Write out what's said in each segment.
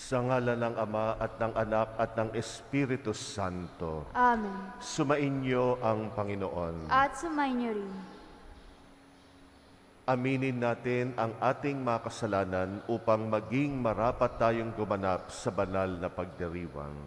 Sa ngalan ng Ama at ng Anak at ng Espiritu Santo. Amen. Sumainyo ang Panginoon. At sumainyo rin. Aminin natin ang ating mga kasalanan upang maging marapat tayong gumanap sa banal na pagdiriwang.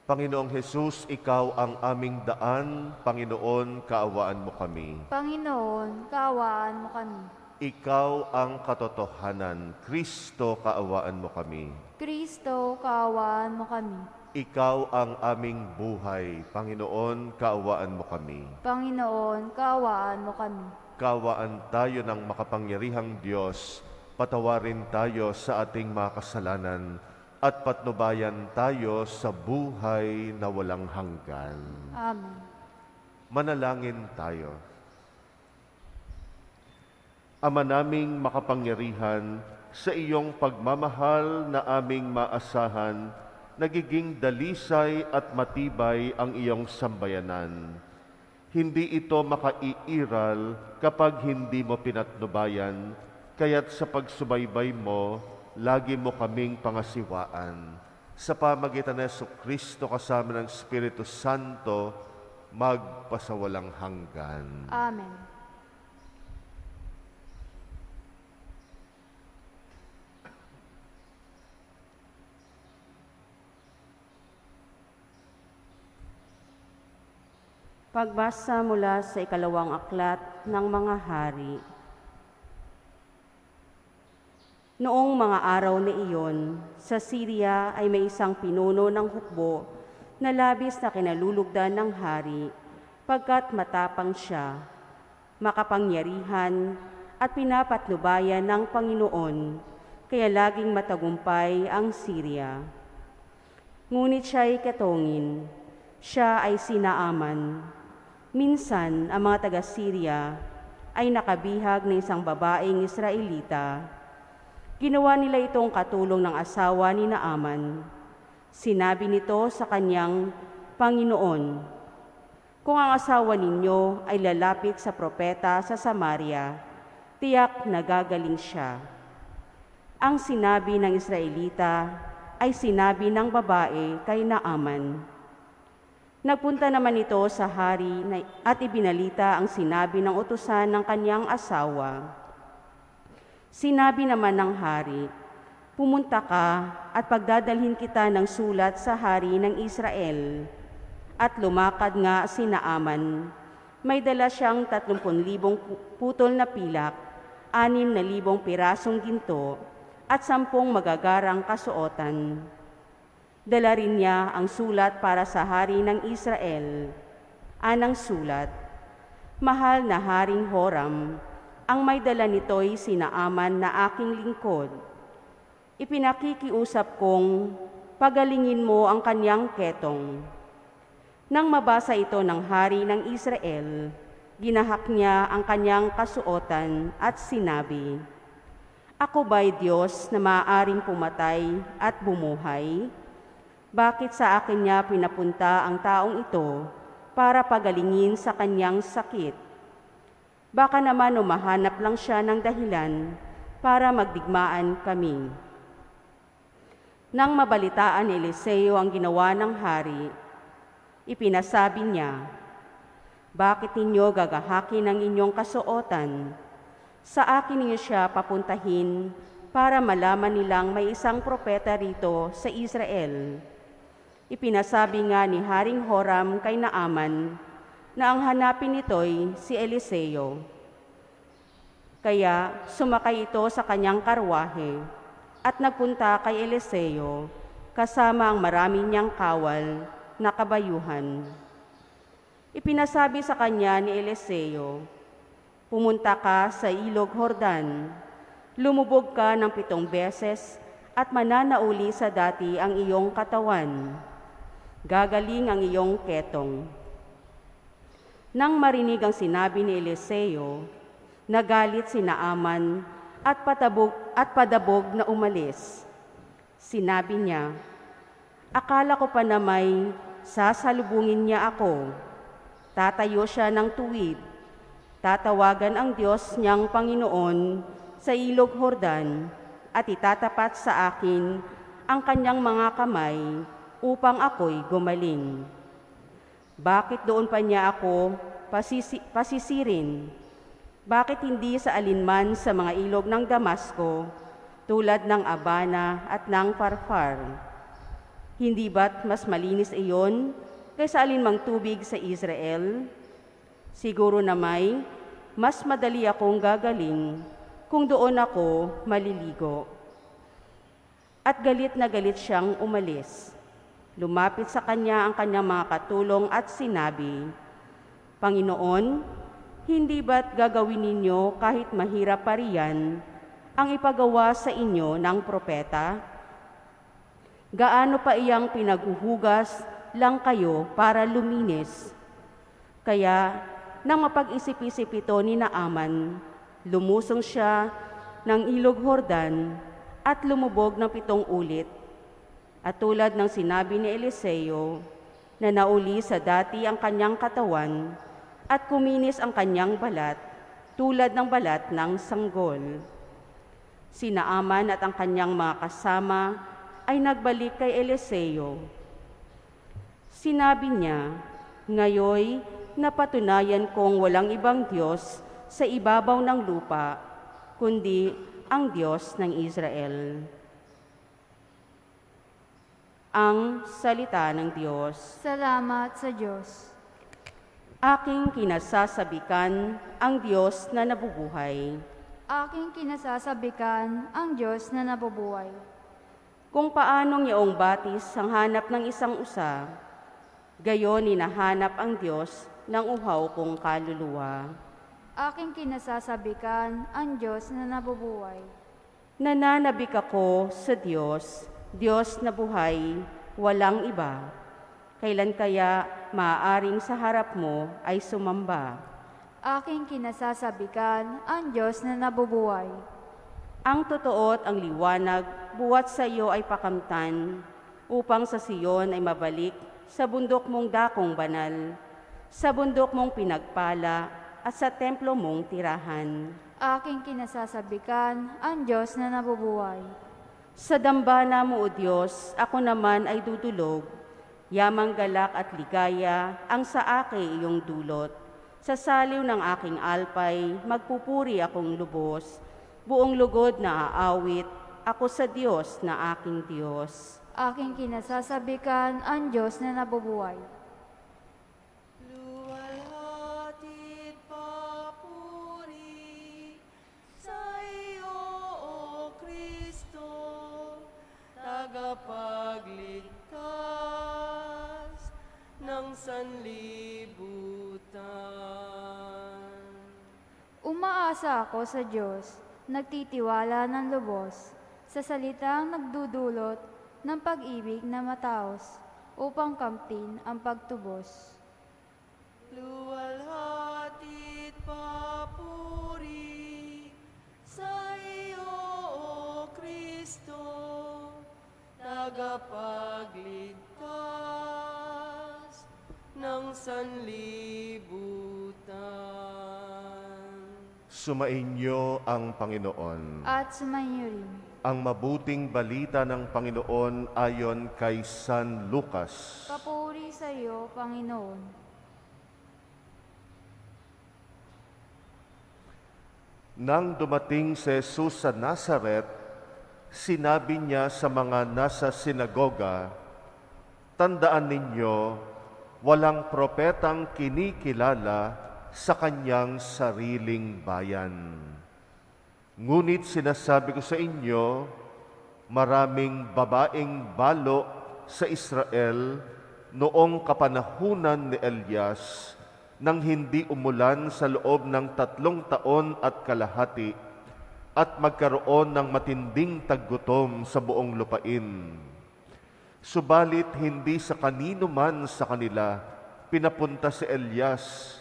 Panginoong Hesus, Ikaw ang aming daan. Panginoon, kaawaan mo kami. Panginoon, kaawaan mo kami. Ikaw ang katotohanan. Kristo, kaawaan mo kami. Kristo, kaawaan mo kami. Ikaw ang aming buhay. Panginoon, kaawaan mo kami. Panginoon, kaawaan mo kami. Kaawaan tayo ng makapangyarihang Diyos. Patawarin tayo sa ating mga kasalanan at patnubayan tayo sa buhay na walang hanggan. Amen. Manalangin tayo. Ama naming makapangyarihan, sa iyong pagmamahal na aming maasahan, nagiging dalisay at matibay ang iyong sambayanan. Hindi ito makaiiral kapag hindi mo pinatnubayan, kaya't sa pagsubaybay mo, lagi mo kaming pangasiwaan. Sa pamagitan ng Jesucristo kasama ng Espiritu Santo, magpasawalang hanggan. Amen. Pagbasa mula sa ikalawang aklat ng mga hari. Noong mga araw na iyon, sa Syria ay may isang pinuno ng hukbo na labis na kinalulugdan ng hari, pagkat matapang siya, makapangyarihan at pinapatnubayan ng Panginoon, kaya laging matagumpay ang Syria. Ngunit siya'y katongin, siya ay sinaaman. Minsan, ang mga taga-Syria ay nakabihag ng isang babaeng Israelita. Ginawa nila itong katulong ng asawa ni Naaman. Sinabi nito sa kanyang Panginoon, "Kung ang asawa ninyo ay lalapit sa propeta sa Samaria, tiyak na gagaling siya." Ang sinabi ng Israelita ay sinabi ng babae kay Naaman. Nagpunta naman ito sa hari at ibinalita ang sinabi ng utusan ng kanyang asawa. Sinabi naman ng hari, "Pumunta ka at pagdadalhin kita ng sulat sa hari ng Israel." At lumakad nga si Naaman. May dala siyang 30,000 putol na pilak, 6,000 pirasong ginto, at 10 magagarang kasuotan. Dala rin niya ang sulat para sa hari ng Israel. Anang sulat, "Mahal na Haring Horam, ang may dala nito'y si Naaman na aking lingkod. Ipinakikiusap kong pagalingin mo ang kanyang ketong." Nang mabasa ito ng hari ng Israel, ginahak niya ang kanyang kasuotan at sinabi, "Ako ba'y Diyos na maaaring pumatay at bumuhay? Bakit sa akin niya pinapunta ang taong ito para pagalingin sa kanyang sakit? Baka naman umahanap lang siya ng dahilan para magdigmaan kami." Nang mabalitaan ni Eliseo ang ginawa ng hari, ipinasabi niya, "Bakit ninyo gagahakin ang inyong kasuotan? Sa akin niyo siya papuntahin para malaman nilang may isang propeta rito sa Israel." Ipinasabi nga ni Haring Horam kay Naaman na ang hanapin nito'y si Eliseo. Kaya sumakay ito sa kanyang karwahe at nagpunta kay Eliseo kasama ang marami niyang kawal na kabayuhan. Ipinasabi sa kanya ni Eliseo, "Pumunta ka sa ilog Jordan, lumubog ka ng 7 beses at mananauli sa dati ang iyong katawan. Gagaling ang iyong ketong." Nang marinig ang sinabi ni Eliseo, nagalit si Naaman at padabog na umalis. Sinabi niya, "Akala ko pa na may sasalubungin niya ako. Tatayo siya ng tuwid. Tatawagan ang Diyos niyang Panginoon sa ilog Jordan at itatapat sa akin ang kanyang mga kamay upang ako'y gumaling. Bakit doon pa niya ako pasisirin? Bakit hindi sa alinman sa mga ilog ng Damasco tulad ng Abana at ng Farfar? Hindi ba't mas malinis iyon kaysa alinmang tubig sa Israel? Siguro na mas madali akong gagaling kung doon ako maliligo. At galit na galit siyang umalis. Lumapit sa kanya ang kanyang mga katulong at sinabi, Panginoon, hindi ba't gagawin ninyo kahit mahirap pa riyan ang ipagawa sa inyo ng propeta? Gaano pa iyang pinaghuhugas lang kayo para luminis? Kaya, nang mapag-isip-isip ito ni Naaman, lumusong siya ng ilog Jordan at lumubog ng 7 ulit. At tulad ng sinabi ni Eliseo, na nauli sa dati ang kanyang katawan at kuminis ang kanyang balat, tulad ng balat ng sanggol. Si Naaman at ang kanyang mga kasama ay nagbalik kay Eliseo. Sinabi niya, Ngayoy, napatunayan kong walang ibang Diyos sa ibabaw ng lupa, kundi ang Diyos ng Israel. Ang salita ng Diyos. Salamat sa Diyos. Aking kinasasabikan ang Diyos na nabubuhay. Aking kinasasabikan ang Diyos na nabubuhay. Kung paanong yaong batis ang hanap ng isang usa, gayon hinahanap ang Diyos ng uhaw kong kaluluwa. Aking kinasasabikan ang Diyos na nabubuhay. Nananabik ako sa Diyos, Diyos na buhay, walang iba. Kailan kaya maaaring sa harap mo ay sumamba? Aking kinasasabikan ang Diyos na nabubuhay. Ang totoo at ang liwanag buwat sa iyo ay pakamtan, upang sa Siyon ay mabalik sa bundok mong dakong banal, sa bundok mong pinagpala, at sa templo mong tirahan. Aking kinasasabikan ang Diyos na nabubuhay. Sa dambana mo, O Diyos, ako naman ay dudulog. Yamang galak at ligaya ang sa akin iyong dulot. Sa saliw ng aking alpay, magpupuri akong lubos. Buong lugod na aawit, ako sa Diyos na aking Diyos. Aking kinasasabikan ang Diyos na nabubuhay. Luwalhati at papuri sa iyo, O Kristo, tagapagligtas ng sanlibutan. Umaasa ako sa Diyos, nagtitiwala ng lubos, sa salitang nagdudulot ng pag-ibig na mataos, upang kamtin ang pagtubos. Luwalhati at papuri sa iyo, O Kristo, tagapagligtas ng sanlibutan. Sumainyo ang Panginoon. At sumainyo rin. Ang mabuting balita ng Panginoon ayon kay San Lucas. Papuri sa iyo, Panginoon. Nang dumating si Jesus sa Nazaret, sinabi niya sa mga nasa sinagoga, Tandaan ninyo, walang propetang kinikilala sa kanyang sariling bayan. Ngunit sinasabi ko sa inyo, maraming babaeng balo sa Israel noong kapanahunan ni Elias nang hindi umulan sa loob ng 3 taon at kalahati at magkaroon ng matinding taggutom sa buong lupain. Subalit hindi sa kanino man sa kanila pinapunta si Elias,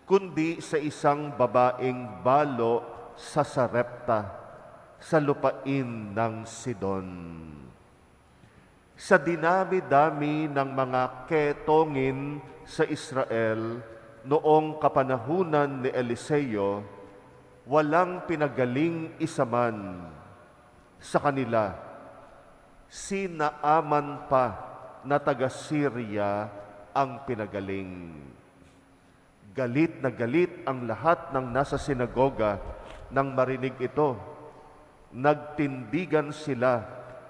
kundi sa isang babaeng balo sa Sarepta, sa lupain ng Sidon. Sa dinami-dami ng mga ketongin sa Israel noong kapanahunan ni Eliseo, walang pinagaling isa man sa kanila, si Naaman pa na taga-Syria ang pinagaling. Galit na galit ang lahat ng nasa sinagoga nang marinig ito. Nagtindigan sila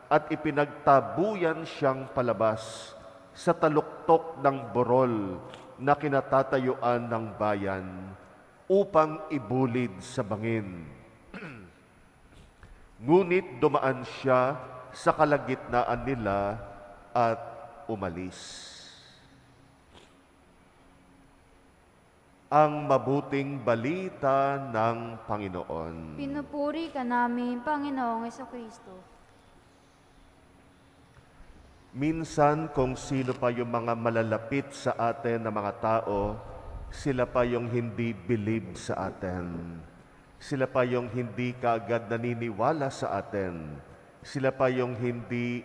at ipinagtabuyan siyang palabas sa taluktok ng burol na kinatatayuan ng bayan upang ibulid sa bangin. Ngunit dumaan siya sa kalagitnaan nila at umalis. Ang mabuting balita ng Panginoon. Pinupuri ka namin, Panginoong Kristo. Minsan kung sino pa yung mga malalapit sa atin na mga tao, sila pa yung hindi believe sa atin. Sila pa yung hindi kaagad naniniwala sa atin. Sila pa yung hindi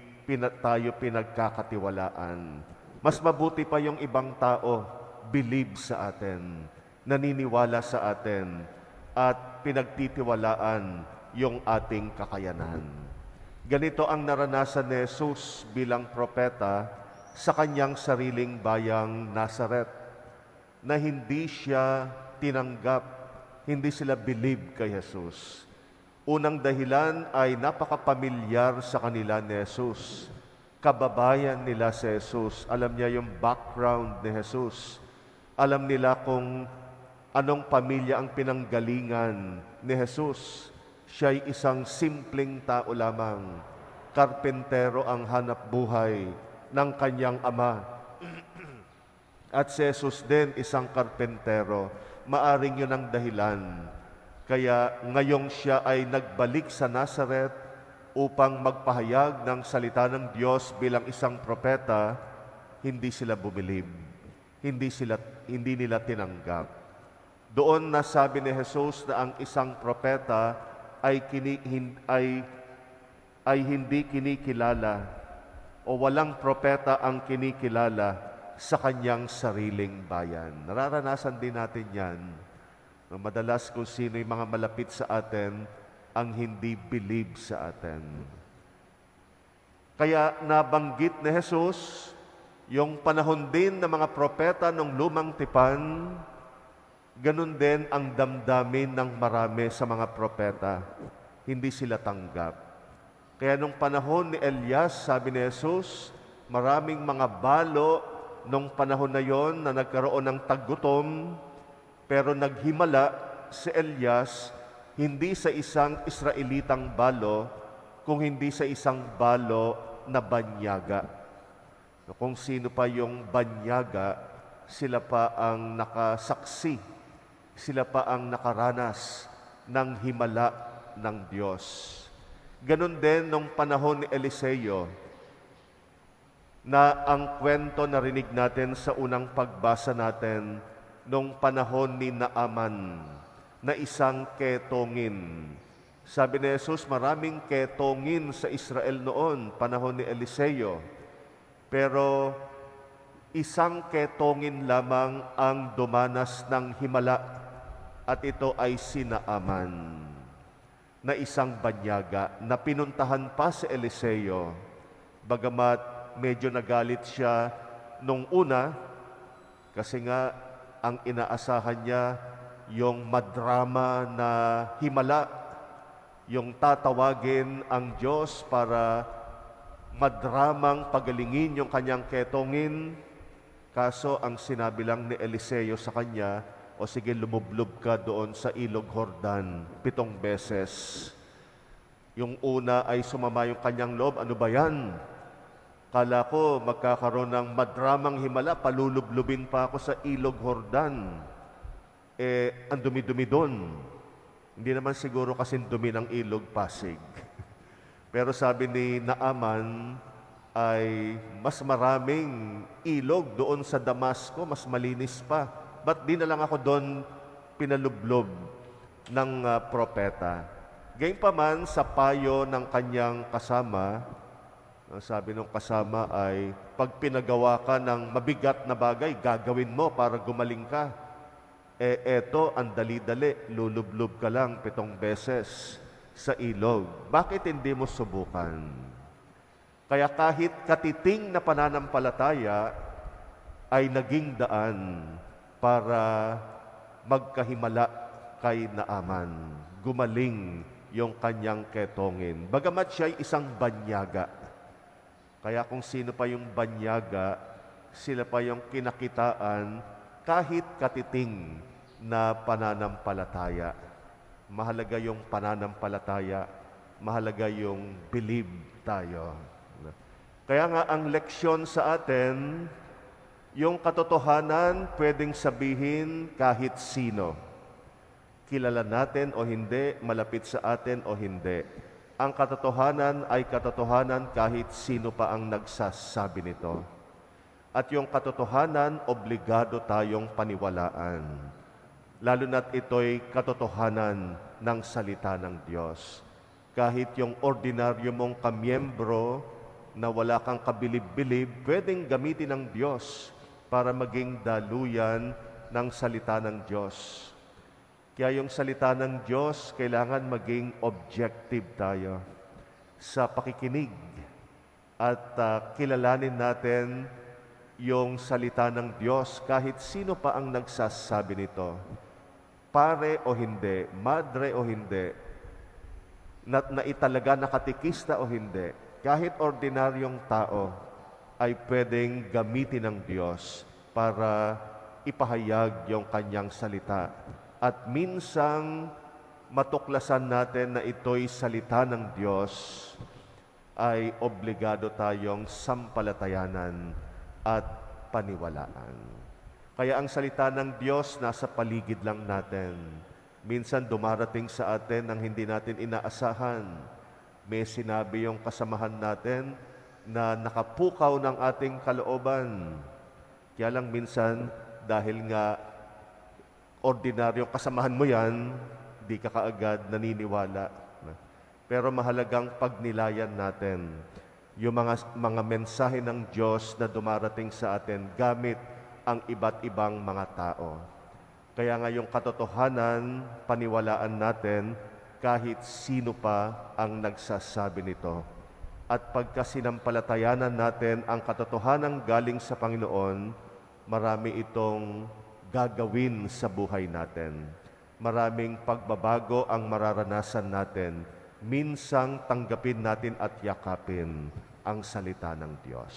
tayo pinagkakatiwalaan. Mas mabuti pa yung ibang tao, believe sa atin, naniniwala sa atin, at pinagtitiwalaan yung ating kakayanan. Ganito ang naranasan ni Jesus bilang propeta sa kanyang sariling bayang Nazaret, na hindi siya tinanggap, hindi sila believe kay Jesus. Unang dahilan ay napakapamilyar sa kanila ni Jesus. Kababayan nila si Jesus. Alam niya yung background ni Jesus. Alam nila kung anong pamilya ang pinanggalingan ni Jesus. Siya'y isang simpleng tao lamang. Karpentero ang hanap buhay ng kanyang ama. At si Jesus din, isang karpentero. Maaring yun ang dahilan. Kaya ngayong siya ay nagbalik sa Nazaret upang magpahayag ng salita ng Diyos bilang isang propeta, hindi sila bumilib. Hindi nila tinanggap. Doon nasabi ni Jesus na ang isang propeta ay hindi kinikilala o walang propeta ang kinikilala sa kanyang sariling bayan. Nararanasan din natin yan. Madalas kung sino yung mga malapit sa atin ang hindi believe sa atin. Kaya nabanggit ni Jesus yung panahon din ng mga propeta ng lumang tipan, ganun din ang damdamin ng marami sa mga propeta. Hindi sila tanggap. Kaya nung panahon ni Elias, sabi ni Jesus, maraming mga balo nung panahon na yon na nagkaroon ng taggutom, pero naghimala si Elias hindi sa isang Israelitang balo, kung hindi sa isang balo na banyaga. Kung sino pa yung banyaga, sila pa ang nakasaksi, sila pa ang nakaranas ng himala ng Diyos. Ganon din nung panahon ni Eliseo, na ang kwento narinig natin sa unang pagbasa natin nung panahon ni Naaman, na isang ketongin. Sabi ni Jesus, maraming ketongin sa Israel noon, panahon ni Eliseo. Pero isang ketongin lamang ang dumanas ng himala, at ito ay si Naaman, na isang banyaga na pinuntahan pa si Eliseo. Bagamat medyo nagalit siya nung una, kasi nga ang inaasahan niya yung madrama na himala, yung tatawagin ang Diyos para madramang pagalingin yung kanyang ketongin. Kaso ang sinabi lang ni Eliseo sa kanya, o sige, lumublob ka doon sa ilog Jordan 7 beses. Yung una ay sumama yung kanyang loob, ano ba yan? Kala ko magkakaroon ng madramang himala, palulublubin pa ako sa ilog Jordan. Ang dumi-dumi doon. Hindi naman siguro kasing dumi ng ilog Pasig. Pero sabi ni Naaman, ay mas maraming ilog doon sa Damasco, mas malinis pa. Ba't di na lang ako doon pinalublob ng propeta? Gayunpaman sa payo ng kanyang kasama, ang sabi ng kasama ay, pag pinagawa ka ng mabigat na bagay, gagawin mo para gumaling ka. Eto, ang dali-dali, lulublob ka lang 7 beses sa ilog. Bakit hindi mo subukan? Kaya kahit katiting na pananampalataya ay naging daan para magkahimala kay Naaman. Gumaling yung kanyang ketongin. Bagamat siya'y isang banyaga. Kaya kung sino pa yung banyaga, sila pa yung kinakitaan kahit katiting na pananampalataya. Mahalaga yung pananampalataya, mahalaga yung believe tayo. Kaya nga ang leksyon sa atin, yung katotohanan pwedeng sabihin kahit sino. Kilala natin o hindi, malapit sa atin o hindi. Ang katotohanan ay katotohanan kahit sino pa ang nagsasabi nito. At yung katotohanan, obligado tayong paniwalaan. Lalo na't ito'y katotohanan ng salita ng Diyos. Kahit yung ordinaryo mong kamiyembro na wala kang kabilib-bilib, pwedeng gamitin ng Diyos para maging daluyan ng salita ng Diyos. Kaya yung salita ng Diyos, kailangan maging objective tayo sa pakikinig at kilalanin natin yung salita ng Diyos kahit sino pa ang nagsasabi nito. Pare o hindi, madre o hindi, na italaga nakatikista o hindi, kahit ordinaryong tao ay pwedeng gamitin ng Diyos para ipahayag yung kanyang salita. At minsang matuklasan natin na ito'y salita ng Diyos, ay obligado tayong sampalatayanan at paniwalaan. Kaya ang salita ng Diyos nasa paligid lang natin. Minsan dumarating sa atin ang hindi natin inaasahan. May sinabi yung kasamahan natin na nakapukaw ng ating kalooban. Kaya lang minsan, dahil nga ordinaryong kasamahan mo yan, di ka kaagad naniniwala. Pero mahalagang pagnilayan natin yung mga mensahe ng Diyos na dumarating sa atin gamit ang iba't ibang mga tao. Kaya nga yung katotohanan, paniwalaan natin kahit sino pa ang nagsasabi nito. At pagka sinampalatayanan natin ang katotohanan galing sa Panginoon, marami itong gagawin sa buhay natin. Maraming pagbabago ang mararanasan natin. Minsang tanggapin natin at yakapin ang salita ng Diyos.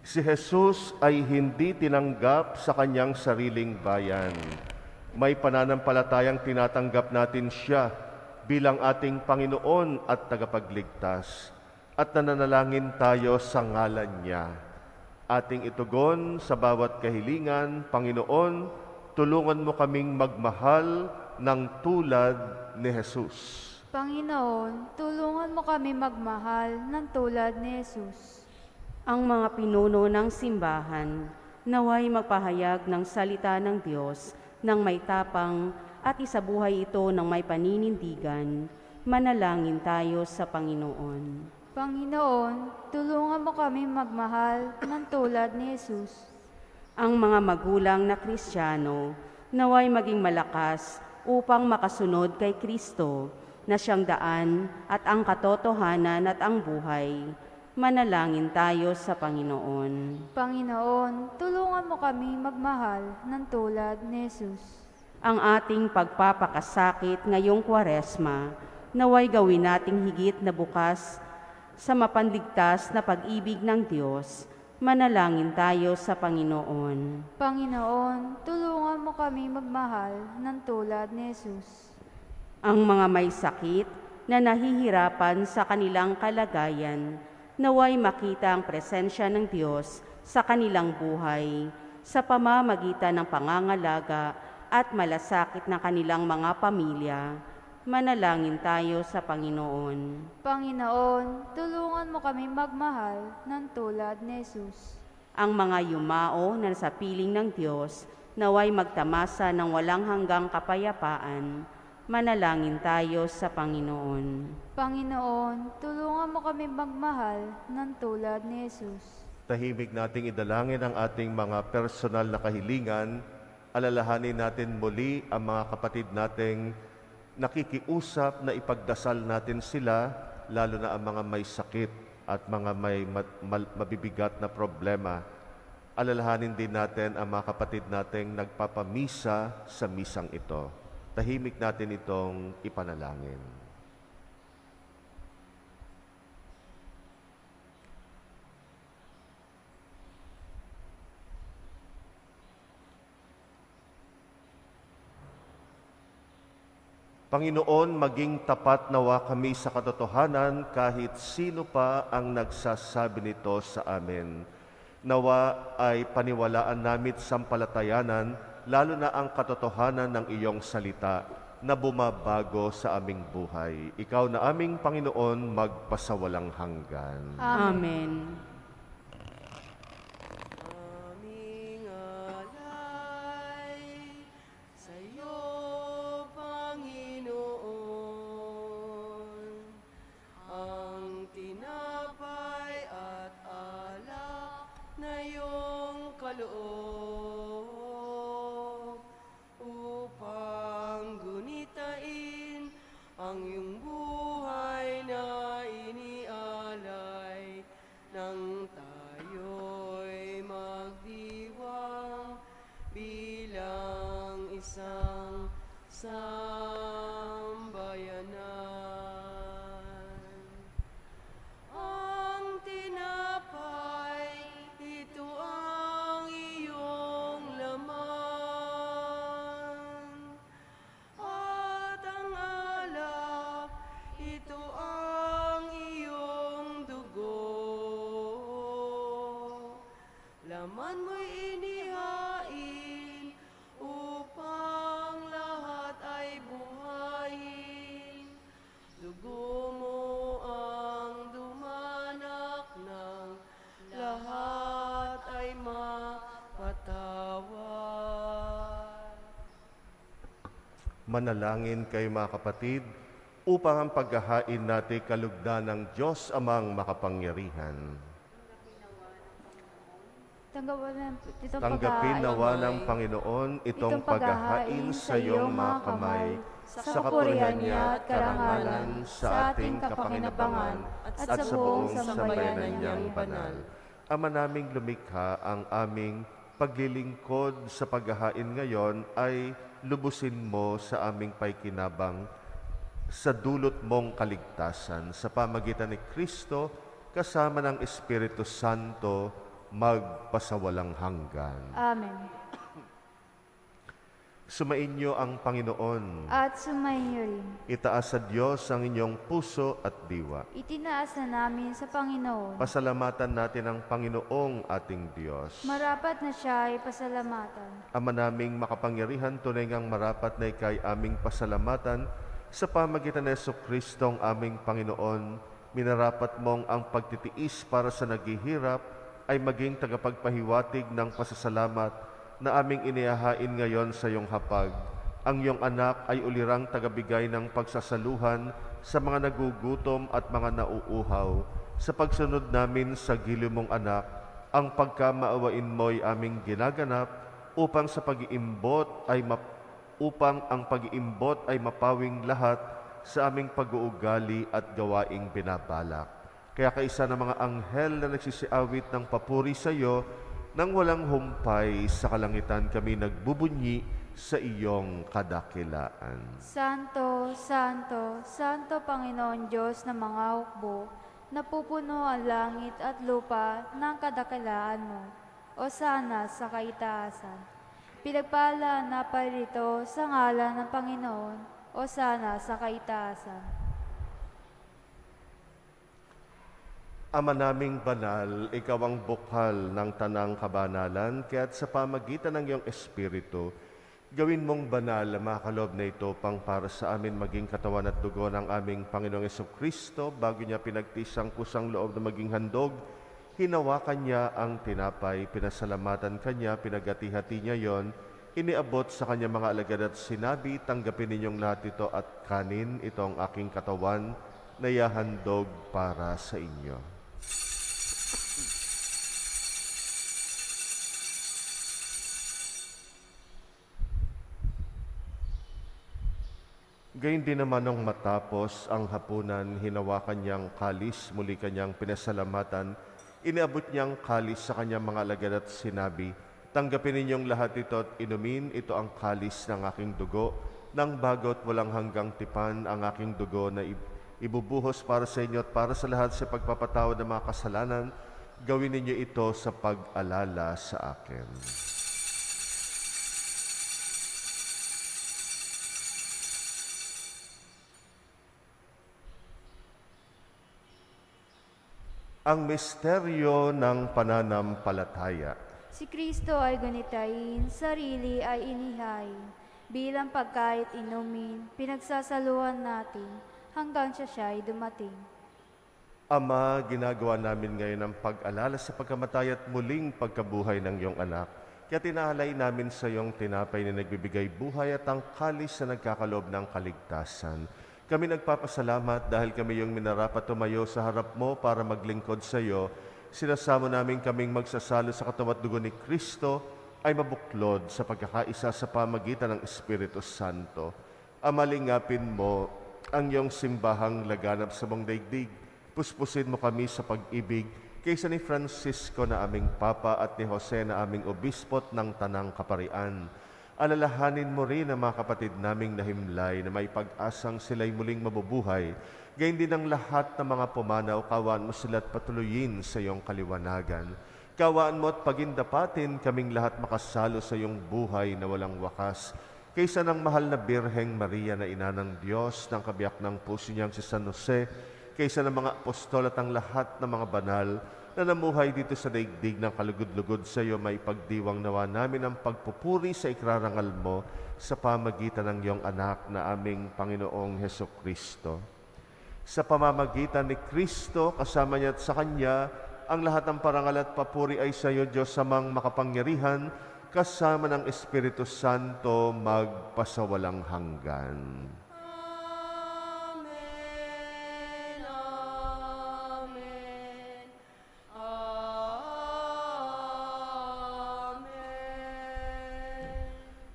Si Jesus ay hindi tinanggap sa kanyang sariling bayan. May pananampalatayang tinatanggap natin siya bilang ating Panginoon at tagapagligtas at nananalangin tayo sa ngalan niya. Ating itugon sa bawat kahilingan, Panginoon, tulungan mo kaming magmahal ng tulad ni Jesus. Panginoon, tulungan mo kami magmahal ng tulad ni Jesus. Ang mga pinuno ng simbahan, naway magpahayag ng salita ng Diyos ng may tapang at isabuhay ito ng may paninindigan. Manalangin tayo sa Panginoon. Panginoon, tulungan mo kami magmahal ng tulad ni Jesus. Ang mga magulang na Kristiyano, naway maging malakas upang makasunod kay Kristo na siyang daan at ang katotohanan at ang buhay. Manalangin tayo sa Panginoon. Panginoon, tulungan mo kami magmahal ng tulad ni Jesus. Ang ating pagpapakasakit ngayong Kwaresma, naway gawin nating higit na bukas sa mapanligtas na pag-ibig ng Diyos. Manalangin tayo sa Panginoon. Panginoon, tulungan mo kami magmahal ng tulad ni Jesus. Ang mga may sakit na nahihirapan sa kanilang kalagayan, naway makita ang presensya ng Diyos sa kanilang buhay sa pamamagitan ng pangangalaga at malasakit ng kanilang mga pamilya. Manalangin tayo sa Panginoon. Panginoon, tulungan mo kami magmahal ng tulad ni Jesus. Ang mga yumao na sa piling ng Diyos, naway magtamasa ng walang hanggang kapayapaan. Manalangin tayo sa Panginoon. Panginoon, tulungan mo kami magmahal ng tulad ni Jesus. Tahimik nating idalangin ang ating mga personal na kahilingan. Alalahanin natin muli ang mga kapatid nating nakikiusap na ipagdasal natin sila, lalo na ang mga may sakit at mga may mabibigat na problema. Alalahanin din natin ang mga kapatid nating nagpapamisa sa misang ito. Tahimik natin itong ipanalangin. Panginoon, maging tapat nawa kami sa katotohanan kahit sino pa ang nagsasabi nito sa amin. Nawa ay paniwalaan namin sampalatayanan, lalo na ang katotohanan ng iyong salita na bumabago sa aming buhay. Ikaw na aming Panginoon, magpasawalang hanggan. Amen. Aming alay sa iyo, Panginoon, ang tinapay at alak na iyong kaloob upang gunitain ang iyong buhay na inialay nang tayo'y magdiwang bilang isang sambayanan. Ang tinapay, ito ang iyong laman, at ang alak, ito ang iyong dugo. Laman mo'y inihain upang lahat ay buhayin. Dugo mo ang dumanak ng lahat ay mapatawad. Manalangin kayo mga kapatid, upang ang paghahain natin kalugdan ng Diyos amang makapangyarihan. Tanggapin nawa ng Panginoon itong paghahain sa iyong mga kamay, sa kapurihan niya at karangalan, sa ating kapakinabangan, at sa buong sambayanan niyang banal. Ama naming lumikha, ang aming paglilingkod sa paghahain ngayon ay lubusin mo sa aming paikinabang sa dulot mong kaligtasan, sa pamagitan ni Kristo kasama ng Espiritu Santo, magpasawalang hanggan. Amen. Sumainyo ang Panginoon. At sumainyo rin. Itaas sa Diyos ang inyong puso at diwa. Itinaas na namin sa Panginoon. Pasalamatan natin ang Panginoong ating Diyos. Marapat na siya ay pasalamatan. Ama naming makapangyarihan, tunay ngang marapat na ikay aming pasalamatan sa pamagitan ni Jesucristo ang aming Panginoon. Minarapat mong ang pagtitiis para sa naghihirap ay maging tagapagpahiwatig ng pasasalamat na aming inihahain ngayon sa iyong hapag. Ang iyong anak ay ulirang tagabigay ng pagsasaluhan sa mga nagugutom at mga nauuhaw. Sa pagsunod namin sa giliw mong anak, ang pagkamaawain mo'y aming ginaganap upang ang pag-iimbot ay mapawing lahat sa aming pag-uugali at gawaing binabalak. Kaya kaisa ng mga anghel na nagsisiawit ng papuri sa iyo, nang walang humpay sa kalangitan kami nagbubunyi sa iyong kadakilaan. Santo, Santo, Santo Panginoon Diyos ng mga hukbo, napupuno ang langit at lupa ng kadakilaan mo. O sana sa kaitaasan. Pinagpala na parito sa ngalan ng Panginoon. O sana sa kaitaasan. Ama naming banal, ikaw ang bukal ng tanang kabanalan, kaya't sa pamagitan ng iyong Espiritu, gawin mong banal ang makakalob na ito pang para sa amin maging katawan at dugo ng aming Panginoong Jesucristo bago niya pinagtiis ang kusang loob na maging handog, hinawakan niya ang tinapay, pinasalamatan kanya, pinagati-hati niya yon, iniabot sa kanya mga alagad at sinabi, tanggapin ninyong lahat ito at kanin, ito ang aking katawan na ihahandog para sa inyo. Gayun din naman nung matapos ang hapunan, hinawakan niyang kalis, muli kanyang pinasalamatan, iniabot niyang kalis sa kanyang mga alagad at sinabi, tanggapin ninyong lahat ito at inumin, ito ang kalis ng aking dugo, ng bagot walang hanggang tipan ang aking dugo na ibubuhos para sa inyo at para sa lahat sa pagpapatawad ng mga kasalanan, gawin ninyo ito sa pag-alala sa akin. Ang misteryo ng pananampalataya. Si Kristo ay gunitayin, sarili ay inihain. Bilang pagkait inumin, pinagsasaluhan natin hanggang siya ay dumating. Ama, ginagawa namin ngayon ang pag-alala sa pagkamatay at muling pagkabuhay ng iyong anak. Kaya tinaalay namin sa iyong tinapay na nagbibigay buhay at ang kalis na nagkakaloob ng kaligtasan. Kami nagpapasalamat dahil kami yung minarapat tumayo sa harap mo para maglingkod sa iyo. Sinasamo namin kaming magsasalo sa katawan at dugo ni Kristo ay mabuklod sa pagkakaisa sa pamagitan ng Espiritu Santo. Amalingapin mo ang iyong simbahang laganap sa buong daigdig. Puspusin mo kami sa pag-ibig kaysa ni Francisco na aming Papa at ni Jose na aming Obispot ng Tanang Kaparian. Alalahanin mo rin ang mga kapatid naming nahimlay na may pag-asang sila'y muling mabubuhay. Gayun din ang lahat ng mga pumanaw, kawaan mo sila't patuloyin sa iyong kaliwanagan. Kawaan mo at pagindapatin kaming lahat makasalo sa iyong buhay na walang wakas. Kaysa ng mahal na Birheng Maria na ina ng Diyos, ng kabiyak ng puso niyang si San Jose, kaysa ng mga apostol at ang lahat ng mga banal na namuhay dito sa daigdig ng kalugod-lugod sa iyo, may pagdiwang nawa namin ang pagpupuri sa ikrarangal mo sa pamagitan ng iyong anak na aming Panginoong Hesukristo. Sa pamamagitan ni Kristo, kasama niya at sa Kanya, ang lahat ng parangal at papuri ay sa iyo, Diyos Amang makapangyarihan, kasama ng Espiritu Santo, magpasawalang hanggan.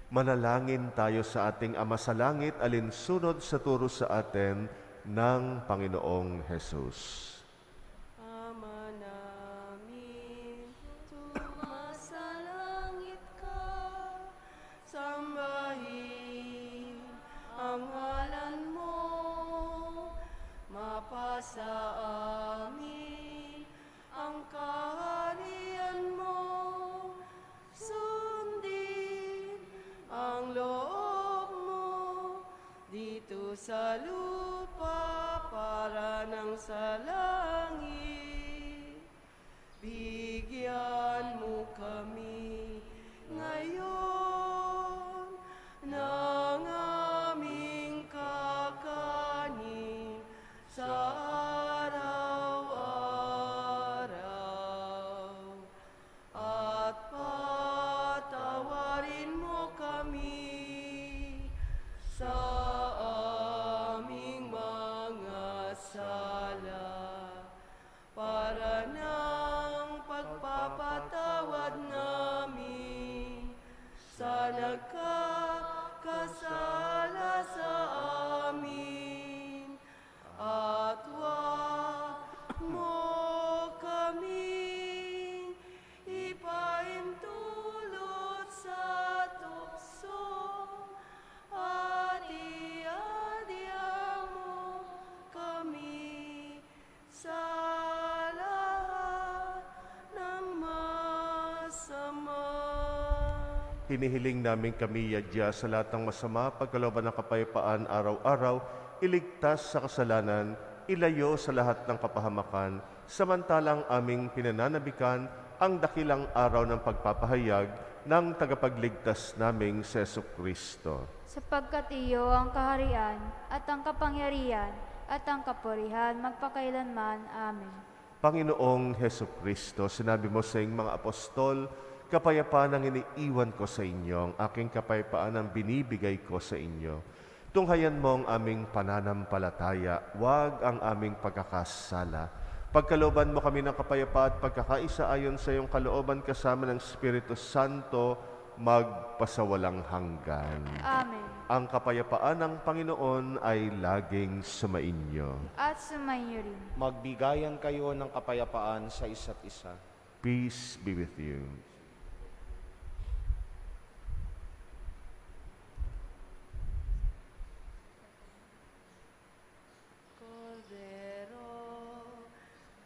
Manalangin tayo sa ating Ama sa Langit, alinsunod sa turo sa atin ng Panginoong Hesus. Ama namin, sumasalangit ka, sambahin ang ngalan mo, mapasa amin ang kaharian mo, sundin ang loob mo dito sa lupa para ng sa langit. Bigyan mo kami ngayon ng aming kakanin sa araw-araw. At patawarin mo kami sa aming mga sala para ng pagpapatawad namin sa nagkakasala sa amin. At wag mo kaming ipahintulot sa tukso at iadya mo kami sa lahat ng masama. Hinihiling namin kami yadya sa lahat ng masama, pagkalooban ng kapayapaan araw-araw, iligtas sa kasalanan, ilayo sa lahat ng kapahamakan, samantalang aming pinananabikan ang dakilang araw ng pagpapahayag ng tagapagligtas naming si Jesucristo. Sapagkat iyo ang kaharian at ang kapangyarihan at ang kapurihan magpakailanman. Amen. Panginoong Heso Kristo, sinabi mo sa iyong mga apostol, kapayapaan ang iniiwan ko sa inyo, ang aking kapayapaan ang binibigay ko sa inyo. Tunghayan mo ang aming pananampalataya, huwag ang aming pagkakasala. Pagkalooban mo kami ng kapayapaan at pagkakaisa ayon sa iyong kalooban kasama ng Espiritu Santo, magpasawalang hanggan. Amen. Ang kapayapaan ng Panginoon ay laging sumainyo. At sumainyo rin. Magbigayan kayo ng kapayapaan sa isa't isa. Peace be with you. Kordero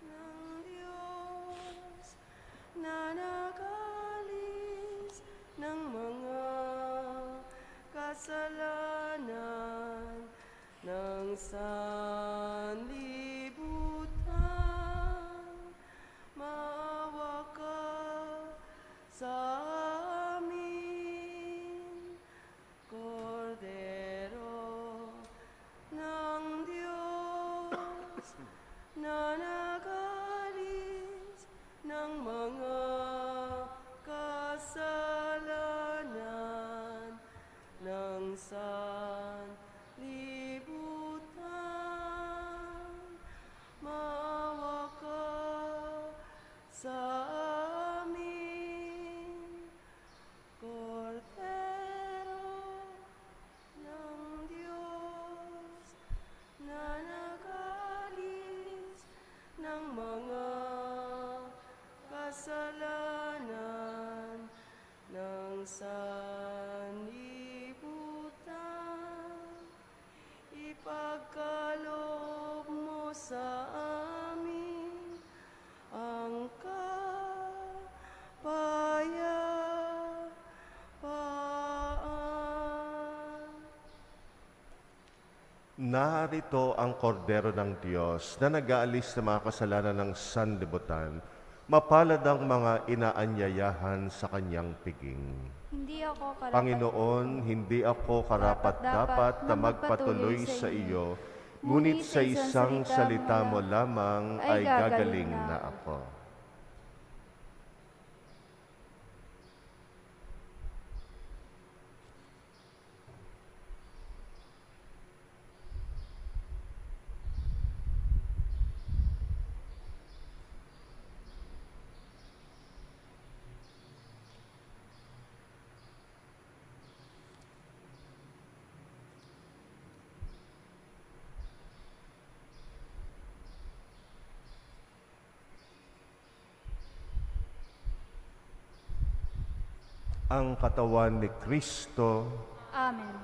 ng Diyos na nagalis ng mga kasalanan ng sanlibutan, maawa ka sa amin. Kordero ng Diyos na nagalis ng mga kasalanan ng sanlibutan, maawa ka sa amin. Kordero ng Diyos na nagalis ng mga kasalanan ng sanlibutan, ipagkaloob mo sa amin ang kapayapaan. Narito ang kordero ng Diyos na nag-aalis ng mga kasalanan ng sanlibutan. Mapalad ang mga inaanyayahan sa kanyang piging. Hindi ako karapat. Panginoon, hindi ako karapat-dapat na magpatuloy sa iyo, ngunit sa isang salita mo lamang ay gagaling na ako. Ang katawan ni Kristo, Amen.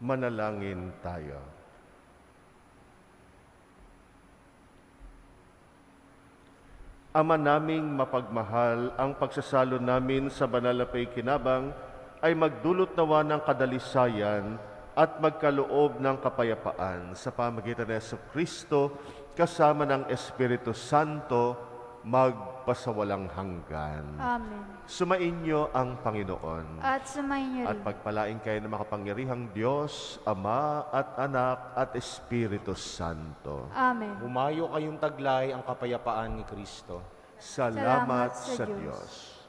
Manalangin tayo. Ama naming mapagmahal, ang pagsasalo namin sa banal na pakikinabang ay magdulot nawa ng kadalisayan at magkaloob ng kapayapaan sa pamagitan ni Jesucristo kasama ng Espiritu Santo magpasawalang hanggan. Amen. Sumainyo ang Panginoon. At sumayin niyo At rin. pagpalain kayo ng makapangyarihang Diyos, Ama at Anak at Espiritu Santo. Amen. Humayo kayong taglay ang kapayapaan ni Kristo. Salamat Salamat sa sa Diyos. Diyos.